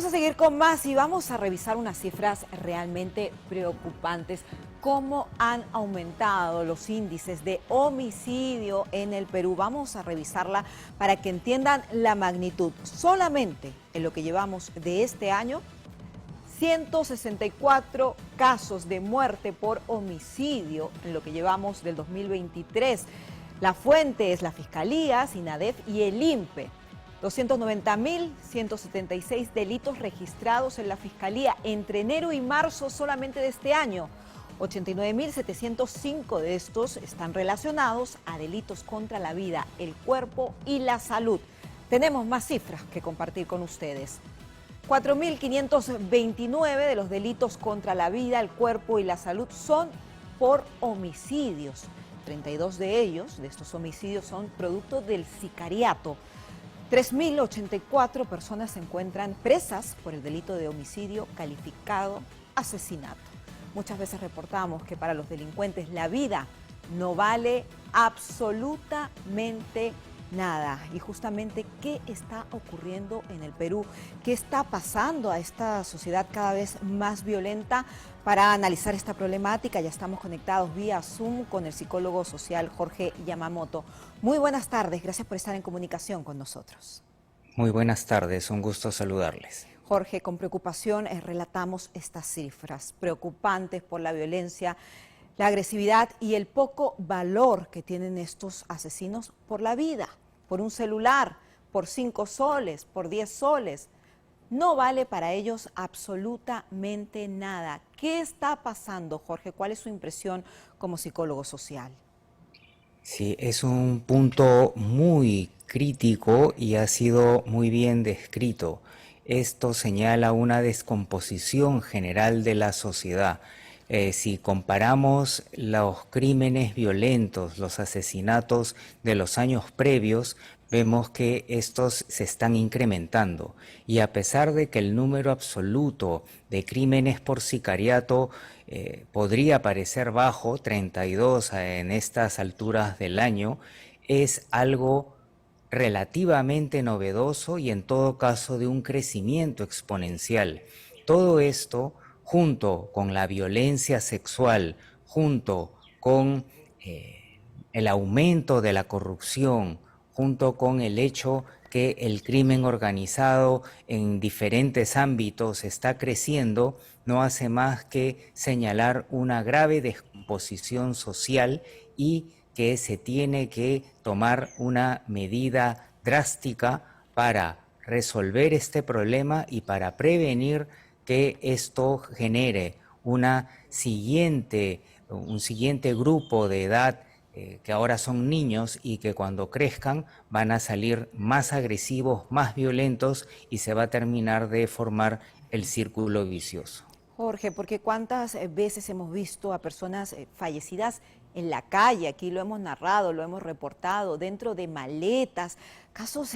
Vamos a seguir con más y vamos a revisar unas cifras realmente preocupantes. ¿Cómo han aumentado los índices de homicidio en el Perú? Vamos a revisarla para que entiendan la magnitud. Solamente en lo que llevamos de este año, 164 casos de muerte por homicidio en lo que llevamos del 2023. La fuente es la Fiscalía, SINADEF y el INPE. 290.176 delitos registrados en la Fiscalía entre enero y marzo solamente de este año. 89.705 de estos están relacionados a delitos contra la vida, el cuerpo y la salud. Tenemos más cifras que compartir con ustedes. 4.529 de los delitos contra la vida, el cuerpo y la salud son por homicidios. 32 de ellos, de estos homicidios, son producto del sicariato. 3.084 personas se encuentran presas por el delito de homicidio calificado asesinato. Muchas veces reportamos que para los delincuentes la vida no vale absolutamente nada. Y justamente, ¿qué está ocurriendo en el Perú? ¿Qué está pasando a esta sociedad cada vez más violenta? Para analizar esta problemática ya estamos conectados vía Zoom con el psicólogo social Jorge Yamamoto. Muy buenas tardes, gracias por estar en comunicación con nosotros. Muy buenas tardes, un gusto saludarles. Jorge, con preocupación relatamos estas cifras preocupantes por la violencia, la agresividad y el poco valor que tienen estos asesinos por la vida, por un celular, por 5 soles, por 10 soles. No vale para ellos absolutamente nada. ¿Qué está pasando, Jorge? ¿Cuál es su impresión como psicólogo social? Sí, es un punto muy crítico y ha sido muy bien descrito. Esto señala una descomposición general de la sociedad. Si comparamos los crímenes violentos, los asesinatos de los años previos, vemos que estos se están incrementando. Y a pesar de que el número absoluto de crímenes por sicariato podría parecer bajo, 32 en estas alturas del año, es algo relativamente novedoso y en todo caso de un crecimiento exponencial. Todo esto, junto con la violencia sexual, junto con el aumento de la corrupción, junto con el hecho que el crimen organizado en diferentes ámbitos está creciendo, no hace más que señalar una grave descomposición social y que se tiene que tomar una medida drástica para resolver este problema y para prevenir que esto genere un siguiente grupo de edad que ahora son niños y que cuando crezcan van a salir más agresivos, más violentos y se va a terminar de formar el círculo vicioso. Jorge, porque cuántas veces hemos visto a personas fallecidas en la calle, aquí lo hemos narrado, lo hemos reportado, dentro de maletas, casos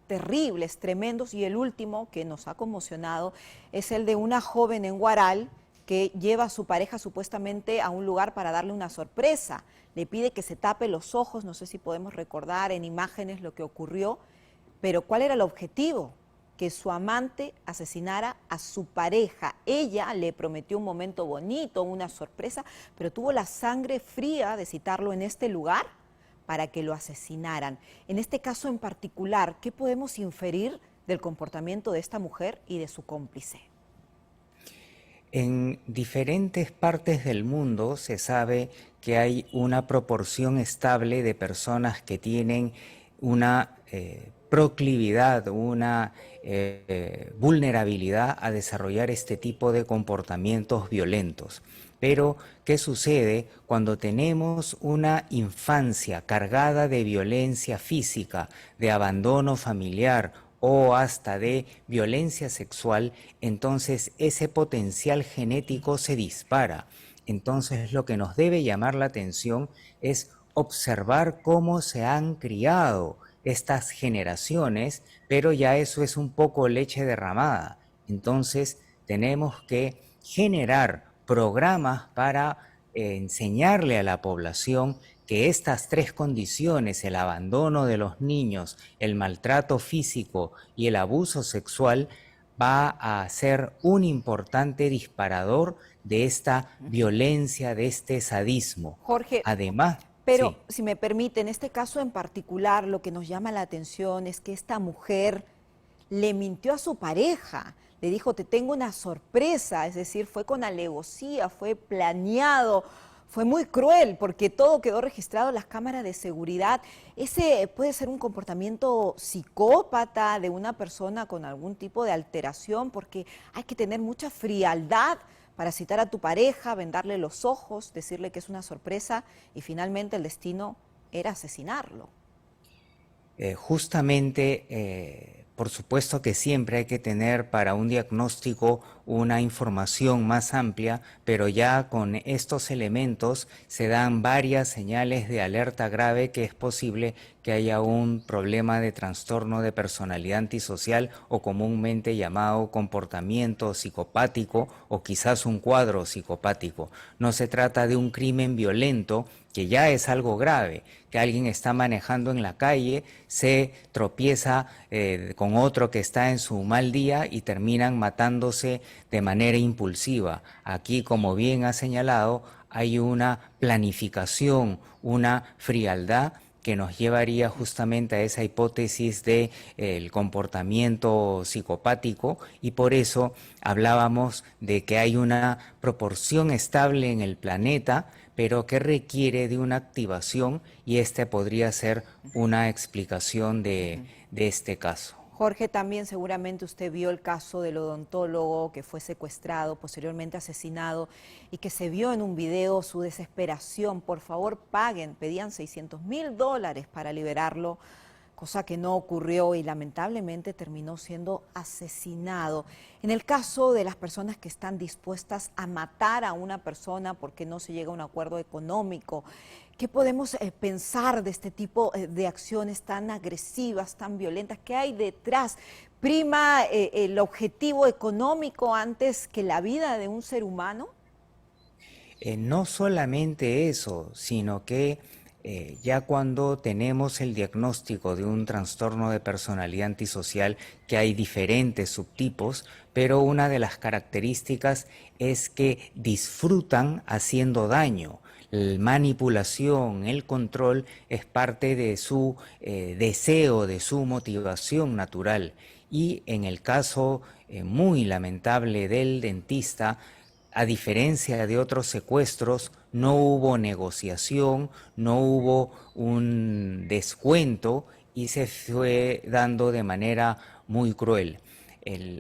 terribles, tremendos, y el último que nos ha conmocionado es el de una joven en Huaral que lleva a su pareja supuestamente a un lugar para darle una sorpresa. Le pide que se tape los ojos, no sé si podemos recordar en imágenes lo que ocurrió, pero ¿cuál era el objetivo? Que su amante asesinara a su pareja. Ella le prometió un momento bonito, una sorpresa, pero tuvo la sangre fría de citarlo en este lugar para que lo asesinaran. En este caso en particular, ¿qué podemos inferir del comportamiento de esta mujer y de su cómplice? En diferentes partes del mundo se sabe que hay una proporción estable de personas que tienen una proclividad, una vulnerabilidad a desarrollar este tipo de comportamientos violentos. Pero, ¿qué sucede cuando tenemos una infancia cargada de violencia física, de abandono familiar o hasta de violencia sexual? Entonces ese potencial genético se dispara. Entonces lo que nos debe llamar la atención es observar cómo se han criado estas generaciones, pero ya eso es un poco leche derramada. Entonces tenemos que generar programas para enseñarle a la población que estas tres condiciones, el abandono de los niños, el maltrato físico y el abuso sexual, va a ser un importante disparador de esta violencia, de este sadismo. Jorge, Además, pero sí. si me permite, en este caso en particular, lo que nos llama la atención es que esta mujer le mintió a su pareja, le dijo, te tengo una sorpresa, es decir, fue con alevosía, fue planeado, fue muy cruel porque todo quedó registrado en las cámaras de seguridad. Ese puede ser un comportamiento psicópata de una persona con algún tipo de alteración, porque hay que tener mucha frialdad para citar a tu pareja, vendarle los ojos, decirle que es una sorpresa y finalmente el destino era asesinarlo. Por supuesto que siempre hay que tener para un diagnóstico una información más amplia, pero ya con estos elementos se dan varias señales de alerta grave que es posible que haya un problema de trastorno de personalidad antisocial o comúnmente llamado comportamiento psicopático o quizás un cuadro psicopático. No se trata de un crimen violento, que ya es algo grave, que alguien está manejando en la calle, se tropieza con otro que está en su mal día y terminan matándose de manera impulsiva. Aquí, como bien ha señalado, hay una planificación, una frialdad que nos llevaría justamente a esa hipótesis de el comportamiento psicopático, y por eso hablábamos de que hay una proporción estable en el planeta, pero que requiere de una activación, y esta podría ser una explicación de este caso. Jorge, también seguramente usted vio el caso del odontólogo que fue secuestrado, posteriormente asesinado y que se vio en un video su desesperación. Por favor, paguen. Pedían $600.000 para liberarlo, cosa que no ocurrió y lamentablemente terminó siendo asesinado. En el caso de las personas que están dispuestas a matar a una persona porque no se llega a un acuerdo económico, ¿qué podemos pensar de este tipo de acciones tan agresivas, tan violentas? ¿Qué hay detrás? ¿Prima el objetivo económico antes que la vida de un ser humano? No solamente eso, sino que ya cuando tenemos el diagnóstico de un trastorno de personalidad antisocial, que hay diferentes subtipos, pero una de las características es que disfrutan haciendo daño. La manipulación, el control es parte de su deseo, de su motivación natural. Y en el caso muy lamentable del dentista, a diferencia de otros secuestros, no hubo negociación, no hubo un descuento y se fue dando de manera muy cruel.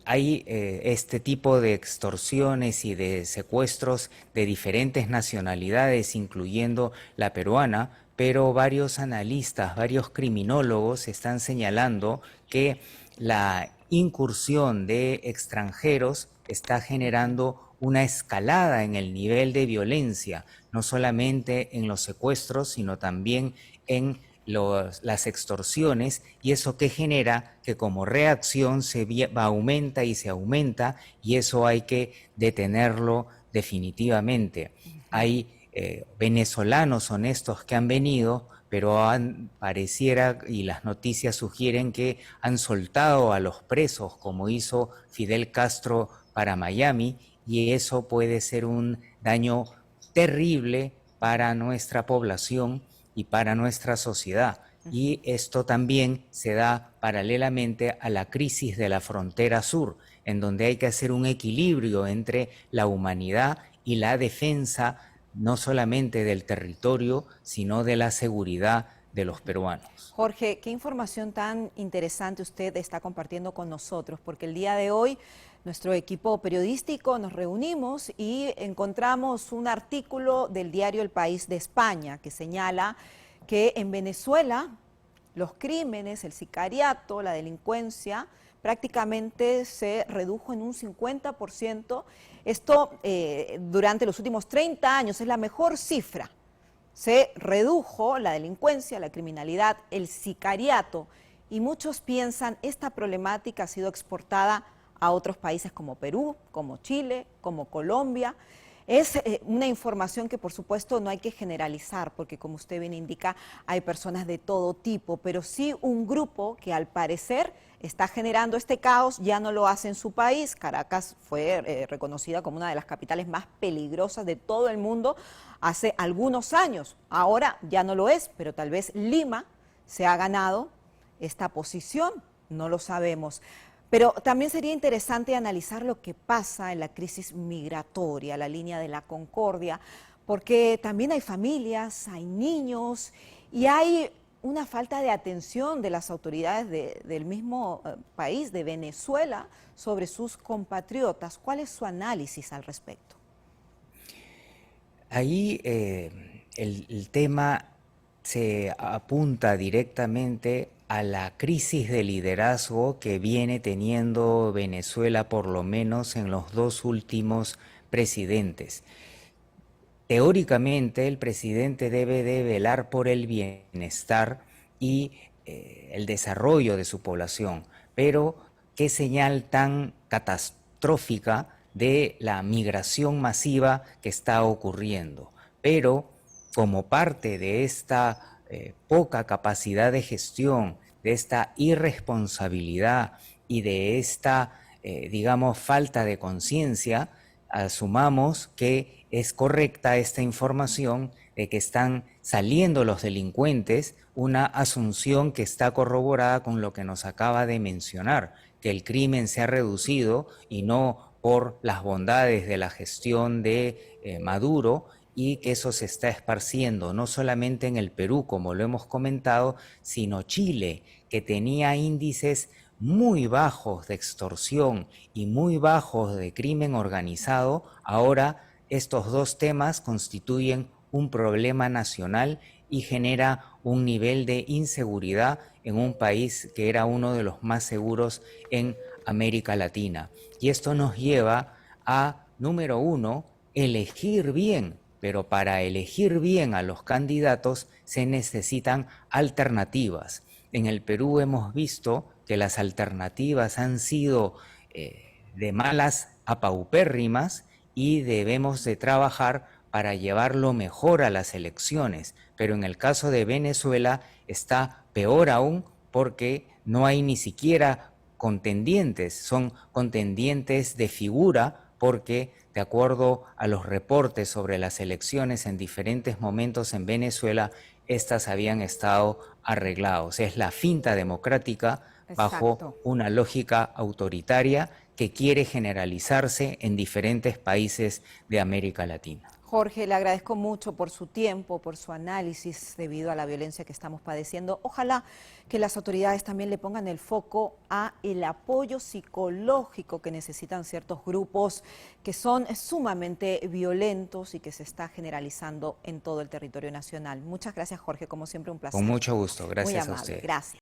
Hay este tipo de extorsiones y de secuestros de diferentes nacionalidades, incluyendo la peruana, pero varios analistas, varios criminólogos están señalando que la incursión de extranjeros está generando una escalada en el nivel de violencia, no solamente en los secuestros, sino también en las extorsiones, y eso que genera que como reacción aumenta y se aumenta, y eso hay que detenerlo definitivamente. Hay venezolanos honestos que han venido, pero pareciera, y las noticias sugieren que han soltado a los presos, como hizo Fidel Castro para Miami, y eso puede ser un daño terrible para nuestra población y para nuestra sociedad. Y esto también se da paralelamente a la crisis de la frontera sur, en donde hay que hacer un equilibrio entre la humanidad y la defensa no solamente del territorio, sino de la seguridad de los peruanos. Jorge, qué información tan interesante usted está compartiendo con nosotros, porque el día de hoy nuestro equipo periodístico nos reunimos y encontramos un artículo del diario El País de España que señala que en Venezuela los crímenes, el sicariato, la delincuencia prácticamente se redujo en un 50%. Esto durante los últimos 30 años es la mejor cifra. Se redujo la delincuencia, la criminalidad, el sicariato, y muchos piensan esta problemática ha sido exportada a otros países como Perú, como Chile, como Colombia. Es una información que por supuesto no hay que generalizar, porque como usted bien indica, hay personas de todo tipo, pero sí un grupo que al parecer está generando este caos, ya no lo hace en su país. Caracas fue reconocida como una de las capitales más peligrosas de todo el mundo hace algunos años. Ahora ya no lo es, pero tal vez Lima se ha ganado esta posición, no lo sabemos. Pero también sería interesante analizar lo que pasa en la crisis migratoria, la línea de la concordia, porque también hay familias, hay niños y hay una falta de atención de las autoridades del mismo país, de Venezuela, sobre sus compatriotas. ¿Cuál es su análisis al respecto? Ahí el tema se apunta directamente a la crisis de liderazgo que viene teniendo Venezuela, por lo menos en los dos últimos presidentes. Teóricamente, el presidente debe de velar por el bienestar y el desarrollo de su población, pero qué señal tan catastrófica de la migración masiva que está ocurriendo. Pero como parte de esta poca capacidad de gestión, de esta irresponsabilidad y de esta, digamos, falta de conciencia, asumamos que es correcta esta información de que están saliendo los delincuentes, una asunción que está corroborada con lo que nos acaba de mencionar, que el crimen se ha reducido y no por las bondades de la gestión de Maduro, y que eso se está esparciendo no solamente en el Perú, como lo hemos comentado, sino Chile, que tenía índices muy bajos de extorsión y muy bajos de crimen organizado. Ahora estos dos temas constituyen un problema nacional y genera un nivel de inseguridad en un país que era uno de los más seguros en América Latina. Y esto nos lleva a, número uno, elegir bien, pero para elegir bien a los candidatos se necesitan alternativas. En el Perú hemos visto que las alternativas han sido de malas a paupérrimas y debemos de trabajar para llevarlo mejor a las elecciones. Pero en el caso de Venezuela está peor aún porque no hay ni siquiera contendientes, son contendientes de figura porque, de acuerdo a los reportes sobre las elecciones en diferentes momentos en Venezuela, estas habían estado arreglados. Es la finta democrática bajo Exacto. una lógica autoritaria que quiere generalizarse en diferentes países de América Latina. Jorge, le agradezco mucho por su tiempo, por su análisis debido a la violencia que estamos padeciendo. Ojalá que las autoridades también le pongan el foco a el apoyo psicológico que necesitan ciertos grupos que son sumamente violentos y que se está generalizando en todo el territorio nacional. Muchas gracias, Jorge, como siempre un Con placer. mucho gusto. Muy Gracias a amable, ustedes. gracias.